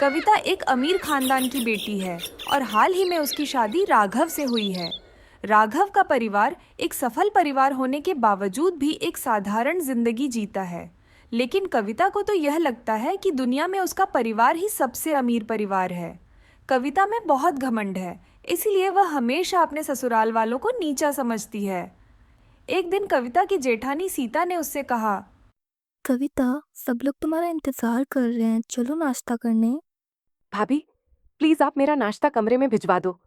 कविता एक अमीर खानदान की बेटी है और हाल ही में उसकी शादी राघव से हुई है। राघव का परिवार एक सफल परिवार होने के बावजूद भी एक साधारण जिंदगी जीता है। लेकिन कविता को तो यह लगता है कि दुनिया में उसका परिवार ही सबसे अमीर परिवार है। कविता में बहुत घमंड है, इसीलिए वह हमेशा अपने ससुराल वालों को नीचा समझती है। एक दिन कविता की जेठानी सीता ने उससे कहा, कविता, सब लोग तुम्हारा इंतजार कर रहे हैं, चलो नाश्ता करने। भाभी, प्लीज आप मेरा नाश्ता कमरे में भिजवा दो।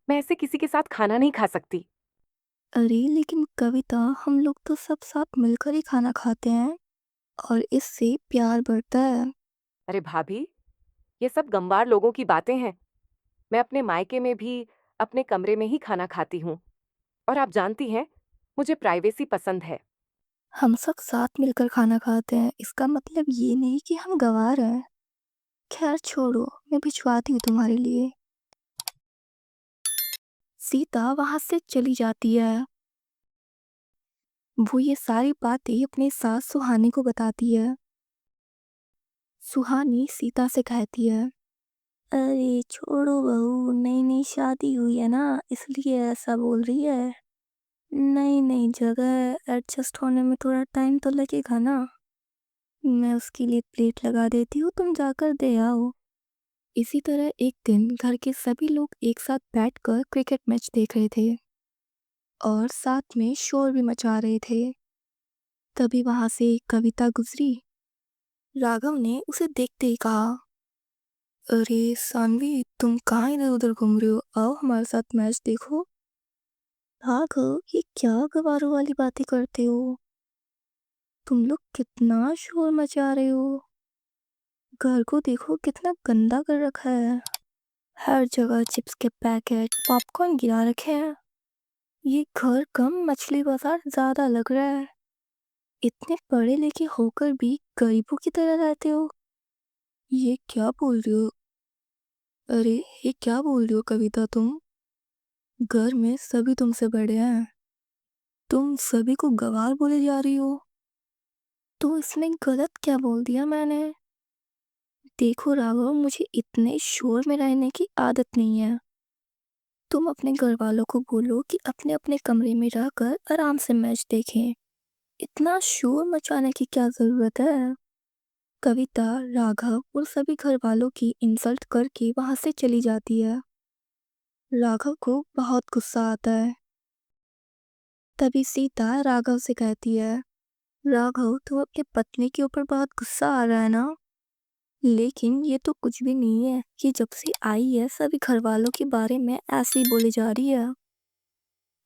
मैं ऐसे किसी के साथ खाना नहीं खा सकती। अरे लेकिन कविता, हम लोग तो सब साथ मिलकर ही खाना खाते हैं और इससे प्यार बढ़ता है। अरे भाभी, ये सब गंवार लोगों की बातें हैं। मैं अपने मायके में भी अपने कमरे में ही खाना खाती हूँ। और आप जानती हैं, मुझे प्राइवेसी पसंद है। हम सब साथ मिलकर खाना खाते हैं, इसका मतलब ये नहीं कि हम गँवार हैं। खैर छोड़ो, मैं भिजवाती हूँ तुम्हारे लिए। सीता वहाँ से चली जाती है। वो ये सारी बातें अपनी सास सुहानी को बताती है। सुहानी सीता से कहती है, अरे छोड़ो बहू, नई-नई शादी हुई है ना, इसलिए ऐसा बोल रही है। नई-नई जगह एडजस्ट होने में थोड़ा टाइम तो लगेगा ना। मैं उसके लिए प्लेट लगा देती हूँ, तुम जाकर दे आओ। इसी तरह एक दिन घर के सभी लोग एक साथ बैठकर क्रिकेट मैच देख रहे थे और साथ में शोर भी मचा रहे थे। तभी वहां से एक कविता गुजरी। राघव ने उसे देखते ही कहा, अरे सानवी, तुम कहाँ इधर उधर घूम रहे हो, आओ हमारे साथ मैच देखो। राघव, ये क्या गवारों वाली बातें करते हो? तुम लोग कितना शोर मचा रहे हो। घर को देखो कितना गंदा कर रखा है। हर जगह चिप्स के पैकेट, पॉपकॉर्न गिरा रखे हैं। ये घर कम, मछली बाजार ज्यादा लग रहा है। इतने पढ़े लिखे होकर भी गरीबों की तरह रहते हो। ये क्या बोल रही हो? अरे, ये क्या बोल रही हो कविता तुम? घर में सभी तुमसे बड़े हैं, तुम सभी को गंवार बोले जा रही हो। तो इसमें गलत क्या बोल दिया मैंने? देखो राघव, मुझे इतने शोर में रहने की आदत नहीं है। तुम अपने घर वालों को बोलो कि अपने अपने कमरे में रहकर आराम से मैच देखें। इतना शोर मचाने की क्या जरूरत है? कविता राघव और सभी घर वालों की इंसल्ट करके वहां से चली जाती है। राघव को बहुत गुस्सा आता है। तभी सीता राघव से कहती है, राघव, तुम अपनी पत्नी के ऊपर बहुत गुस्सा आ रहा है ना? लेकिन ये तो कुछ भी नहीं है कि जब से आई है सभी घर वालों के बारे में ऐसे ही बोली जा रही है।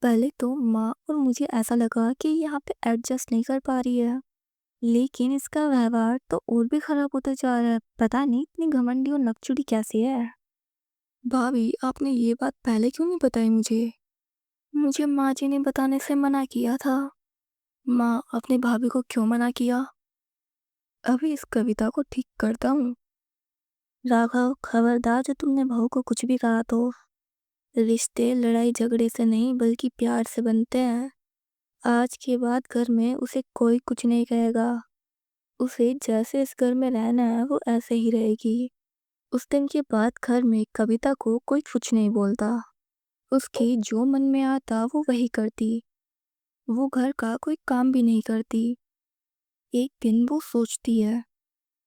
पहले तो माँ और मुझे ऐसा लगा कि यहाँ पे एडजस्ट नहीं कर पा रही है, लेकिन इसका व्यवहार तो और भी खराब होता जा रहा है। पता नहीं इतनी घमंडी और नकचुदी कैसे है। भाभी, आपने ये बात पहले क्यों नहीं बताई मुझे? मुझे माँ जी ने बताने से मना किया था। माँ, अपनी भाभी को क्यों मना किया? अभी इस कविता को ठीक करता हूँ। राघव, खबरदार जो तुमने बहू को कुछ भी कहा तो। रिश्ते लड़ाई झगड़े से नहीं बल्कि प्यार से बनते हैं। आज के बाद घर में उसे कोई कुछ नहीं कहेगा। उसे जैसे इस घर में रहना है वो ऐसे ही रहेगी। उस दिन के बाद घर में कविता को कोई कुछ नहीं बोलता। उसके जो मन में आता वो वही करती। वो घर का कोई काम भी नहीं करती। एक दिन वो सोचती है,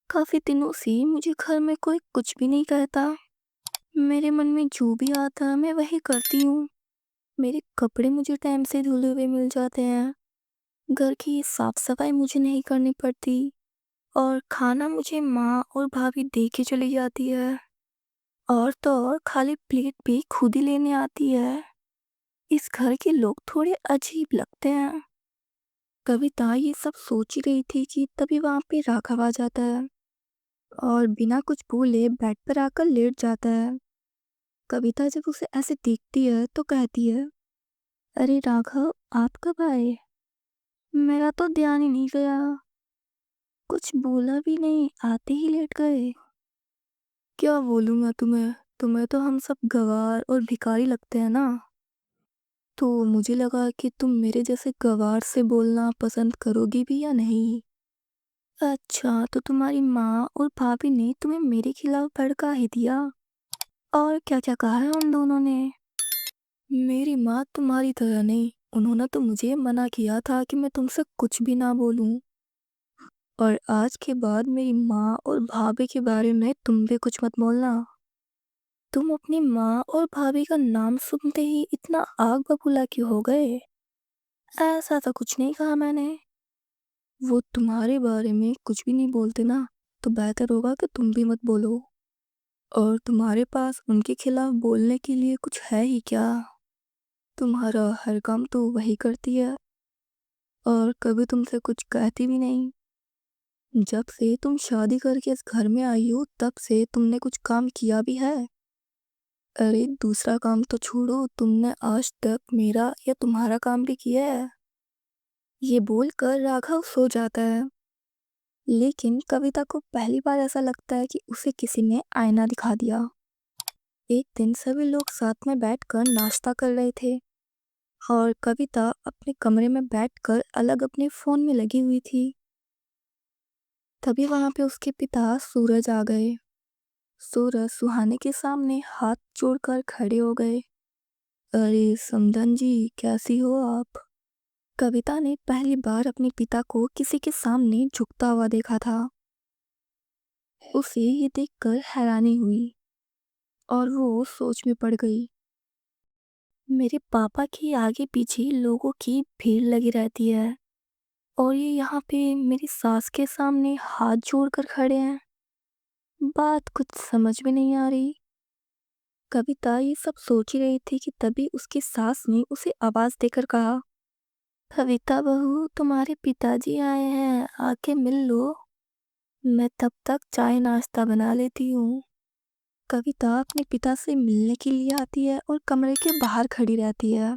काफी दिनों से मुझे घर में कोई कुछ भी नहीं कहता। मेरे मन में जो भी आता है मैं वही करती हूँ। मेरे कपड़े मुझे टाइम से धुले हुए मिल जाते हैं। घर की साफ सफाई मुझे नहीं करनी पड़ती और खाना मुझे माँ और भाभी दे के चली जाती है। और तो और खाली प्लेट भी खुद ही लेने आती है। इस घर के लोग थोड़े अजीब लगते हैं। कविता ये सब सोच ही रही थी कि तभी वहां पे राघव आ जाता है और बिना कुछ बोले बेड पर आकर लेट जाता है। कविता जब उसे ऐसे देखती है तो कहती है, अरे राघव, आप कब आए? मेरा तो ध्यान ही नहीं गया। कुछ बोला भी नहीं, आते ही लेट गए। क्या बोलूँगा तुम्हें? तुम्हें तो हम सब गँवार और भिखारी लगते हैं ना। तो मुझे लगा कि तुम मेरे जैसे गँवार से बोलना पसंद करोगी भी या नहीं। अच्छा, तो तुम्हारी माँ और भाभी ने तुम्हें मेरे खिलाफ भड़का ही दिया। और क्या-क्या कहा है उन दोनों ने? मेरी माँ तुम्हारी तरह नहीं, उन्होंने तो मुझे मना किया था कि मैं तुमसे कुछ भी ना बोलूँ। और आज के बाद मेरी माँ और भाभी के बारे में तुम भी कुछ मत बोलना। तुम अपनी माँ और भाभी का नाम सुनते ही इतना आग बबूला क्यों हो गए? ऐसा तो कुछ नहीं कहा मैंने। वो तुम्हारे बारे में कुछ भी नहीं बोलते ना, तो बेहतर होगा कि तुम भी मत बोलो। और तुम्हारे पास उनके खिलाफ बोलने के लिए कुछ है ही क्या? तुम्हारा हर काम तो वही करती है और कभी तुमसे कुछ कहती भी नहीं। जब से तुम शादी करके इस घर में आई हो तब से तुमने कुछ काम किया भी है? अरे दूसरा काम तो छोड़ो, तुमने आज तक मेरा या तुम्हारा काम भी किया है? ये बोलकर राघव सो जाता है। लेकिन कविता को पहली बार ऐसा लगता है कि उसे किसी ने आईना दिखा दिया। एक दिन सभी लोग साथ में बैठकर नाश्ता कर रहे थे और कविता अपने कमरे में बैठकर अलग अपने फोन में लगी हुई थी। तभी वहां पे उसके पिता सूरज आ गए। सूरज सुहाने के सामने हाथ जोड़कर खड़े हो गए। अरे समधन जी, कैसी हो आप? कविता ने पहली बार अपने पिता को किसी के सामने झुकता हुआ देखा था। उसे ये देखकर हैरानी हुई और वो सोच में पड़ गई। मेरे पापा के आगे पीछे लोगों की भीड़ लगी रहती है और ये यहाँ पे मेरी सास के सामने हाथ जोड़कर खड़े हैं। बात कुछ समझ में नहीं आ रही। कविता ये सब सोच ही रही थी कि तभी उसकी सास ने उसे आवाज देकर कहा, कविता बहू, तुम्हारे पिताजी आए हैं, आके मिल लो। मैं तब तक चाय नाश्ता बना लेती हूँ। कविता अपने पिता से मिलने के लिए आती है और कमरे के बाहर खड़ी रहती है।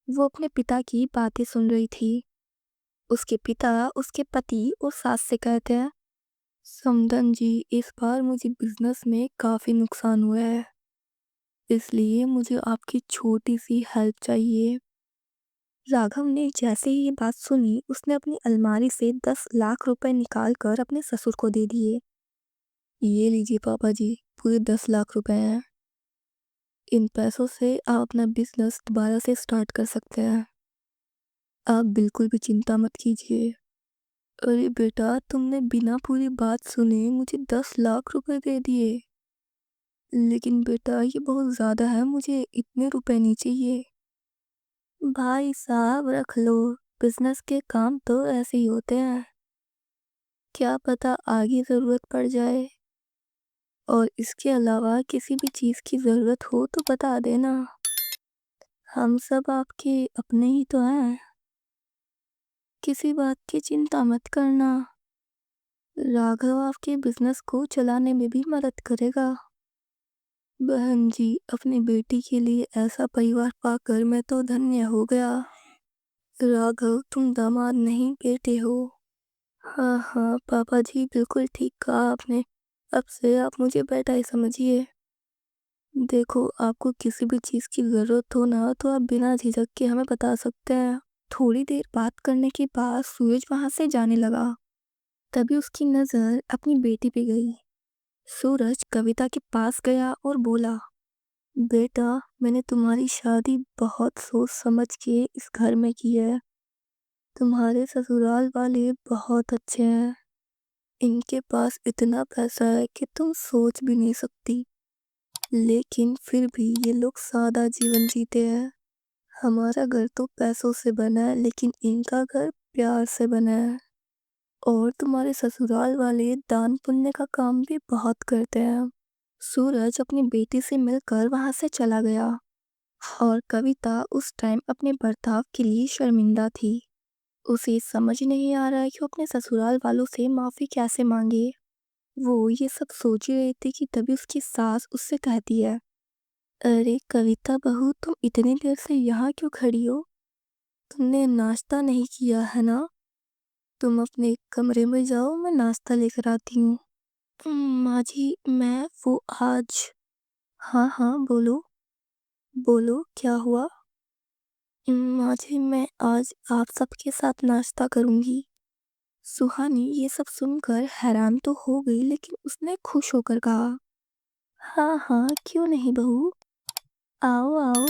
वो अपने पिता की बातें सुन रही थी। उसके पिता उसके पति और सास से कहते हैं, समधन जी, इस बार मुझे बिजनेस में काफी नुकसान हुआ है, इसलिए मुझे आपकी छोटी सी हेल्प चाहिए। राघव ने जैसे ही ये बात सुनी उसने अपनी अलमारी से 10 लाख रुपए निकाल कर अपने ससुर को दे दिए। ये लीजिए पापा जी, पूरे 10 लाख रुपए हैं। इन पैसों से आप अपना बिजनेस दोबारा से स्टार्ट कर सकते हैं। आप बिल्कुल भी चिंता मत कीजिए। अरे बेटा, तुमने बिना पूरी बात सुने मुझे 10 लाख रुपए दे दिए। लेकिन बेटा ये बहुत ज़्यादा है, मुझे इतने रुपए नहीं चाहिए। भाई साहब रख लो, बिजनेस के काम तो ऐसे ही होते हैं। क्या पता आगे ज़रूरत पड़ जाए। और इसके अलावा किसी भी चीज़ की ज़रूरत हो तो बता देना। हम सब आपके अपने ही तो हैं। किसी बात की चिंता मत करना। राघव आपके बिजनेस को चलाने में भी मदद करेगा। बहन जी, अपनी बेटी के लिए ऐसा परिवार पाकर मैं तो धन्य हो गया। राघव, तुम दामाद नहीं बेटे हो। हाँ हाँ पापा जी, बिल्कुल ठीक कहा आपने। अब से आप मुझे बेटा ही समझिए। देखो, आपको किसी भी चीज़ की ज़रूरत हो ना तो आप बिना झिझक के हमें बता सकते हैं। थोड़ी देर बात करने के बाद सूरज वहां से जाने लगा। तभी उसकी नज़र अपनी बेटी पे गई। सूरज कविता के पास गया और बोला, बेटा, मैंने तुम्हारी शादी बहुत सोच समझ के इस घर में की है। तुम्हारे ससुराल वाले बहुत अच्छे हैं। इनके पास इतना पैसा है कि तुम सोच भी नहीं सकती। लेकिन फिर भी ये लोग सादा जीवन जीते हैं। हमारा घर तो पैसों से बना है, लेकिन इनका घर प्यार से बना है। और तुम्हारे ससुराल वाले दान पुण्य का काम भी बहुत करते हैं। सूरज अपनी बेटी से मिलकर वहां से चला गया और कविता उस टाइम अपने बर्ताव के लिए शर्मिंदा थी। उसे समझ नहीं आ रहा है कि वो अपने ससुराल वालों से माफी कैसे मांगे। वो ये सब सोच ही रही थी कि तभी उसकी सास उससे कहती है, अरे कविता बहू, तुम इतनी देर से यहाँ क्यों खड़ी हो? तुमने नाश्ता नहीं किया है ना? तुम अपने कमरे में जाओ, मैं नाश्ता लेकर आती हूँ। माँ जी, मैं वो आज। हाँ हाँ बोलो। बोलो क्या हुआ? माँ जी, मैं आज आप सबके साथ नाश्ता करूँगी। सुहानी ये सब सुनकर हैरान तो हो गई, लेकिन उसने खुश होकर कहा, हाँ हाँ, क्यों नहीं बहू, आओ आओ।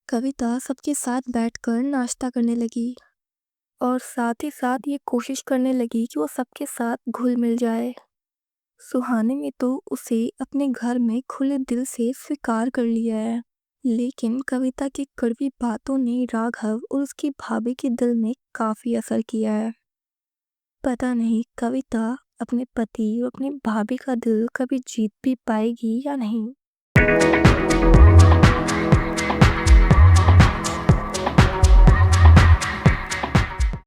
कविता सबके साथ बैठकर नाश्ता करने लगी और साथ ही साथ ये कोशिश करने लगी कि वो सबके साथ घुल मिल जाए। सुहाने ने तो उसे अपने घर में खुले दिल से स्वीकार कर लिया है, लेकिन कविता की कड़वी बातों ने राघव और उसकी भाभी के दिल में काफी असर किया है। पता नहीं कविता अपने पति और अपनी भाभी का दिल कभी जीत भी पाएगी या नहीं।